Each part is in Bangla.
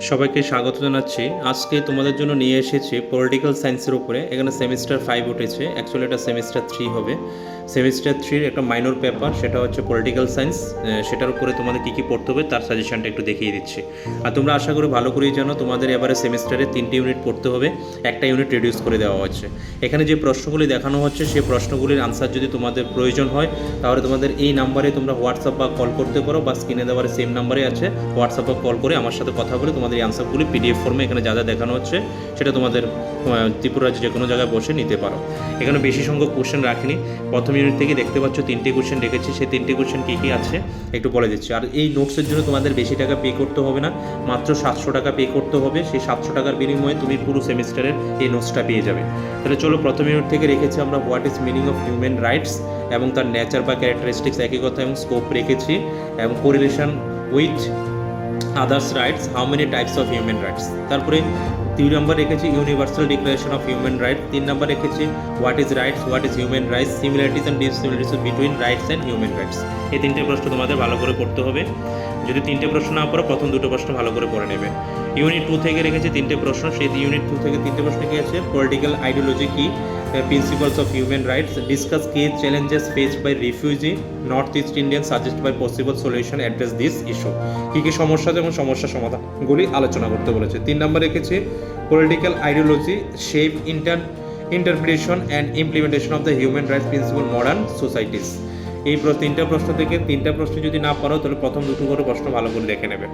সবাইকে স্বাগত জানাচ্ছি। আজকে তোমাদের জন্য নিয়ে এসেছি পলিটিক্যাল সায়েন্সের উপরে। এখানে সেমিস্টার 5 উঠেছে, অ্যাকচুয়ালি এটা সেমিস্টার 3 হবে। সেমিস্টার 3 একটা মাইনর পেপার, সেটা হচ্ছে পলিটিক্যাল সায়েন্স। সেটার উপরে তোমাদের কী কী পড়তে হবে তার সাজেশনটা একটু দেখিয়ে দিচ্ছি। আর তোমরা আশা করি ভালো করেই জানো তোমাদের এবারে সেমিস্টারে 3টে ইউনিট পড়তে হবে, একটা ইউনিট রিডিউস করে দেওয়া হচ্ছে। এখানে যে প্রশ্নগুলি দেখানো হচ্ছে সেই প্রশ্নগুলির আনসার যদি তোমাদের প্রয়োজন হয় তাহলে তোমাদের এই নাম্বারে তোমরা হোয়াটসঅ্যাপ বা কল করতে পারো, বা স্ক্রিনে দেওয়ার সেম নাম্বারে আছে, হোয়াটসঅ্যাপ বা কল করে আমার সাথে কথা বলে তোমাদের এই আনসারগুলি পিডিএফ ফর্মে এখানে যা যা দেখানো হচ্ছে সেটা তোমাদের ত্রিপুরার যে কোনো জায়গায় বসে নিতে পারো। এখানে বেশি সংখ্যক কোশ্চেন রাখিনি। প্রথম ইউনিট থেকে দেখতে পাচ্ছ 3টে কোশ্চেন রেখেছি, সেই 3টে কোশ্চেন কী কী আছে একটু বলে দিচ্ছি। আর এই নোটসের জন্য তোমাদের বেশি টাকা পে করতে হবে না, মাত্র 700 টাকা পে করতে হবে। সেই 700 টাকার বিনিময়ে তুমি পুরো সেমিস্টারের এই নোটসটা পেয়ে যাবে। তাহলে চলো, প্রথম ইউনিট থেকে রেখেছি আমরা what is meaning of human rights এবং তার নেচার বা ক্যারেক্টারিস্টিক্স একই কথা, এবং স্কোপ রেখেছি, এবং correlation with others rights, how many types of human rights. তারপরে 2 নম্বর রেখেছি universal declaration of human rights. 3 নম্বর রেখেছি what is rights, what is human rights, similarities and dissimilarities between rights and human rights. এই 3টে প্রশ্ন তোমাদের ভালো করে পড়তে হবে। যদি 3টে প্রশ্ন না পড়ো, প্রথম 2টো প্রশ্ন ভালো করে পড়ে নেবে। ইউনিট 2 থেকে রেখেছি 3টে প্রশ্ন। সেই ইউনিট 2 থেকে 3টে প্রশ্ন কি আছে? পলিটিক্যাল আইডিওলজি কি, principles of human rights, discuss কি challenges faced by refugee north east Indian, suggest by possible solution address this issue. কী কী সমস্যা আছে এবং সমস্যার সমাধানগুলি আলোচনা করতে বলেছে। 3 নম্বর রেখেছি political ideology shape interpretation and implementation of the human rights principal modern societies. এই 3টা প্রশ্ন থেকে 3টা প্রশ্ন যদি না পারো তাহলে প্রথম 2টো করে প্রশ্ন ভালো করে দেখে নেবে।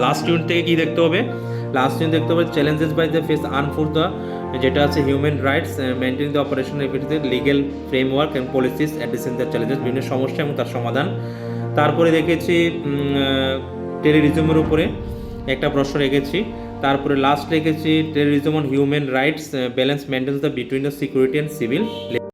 লাস্ট ইউনিট থেকে কী দেখতে হবে? লাস্ট ইউনিট দেখতে হবে চ্যালেঞ্জেস বাই দ্য ফেস আনফোর দ্য, যেটা আছে human rights, maintain the operation efficiency, legal framework and policies addressing the challenges, বিভিন্ন সমস্যা এবং তার সমাধান। তারপরে দেখেছি টেররিজমের উপরে একটা প্রশ্ন রেখেছি। তারপরে লাস্ট রেখেছি terrorism on human rights, balance maintenance the between the security and civil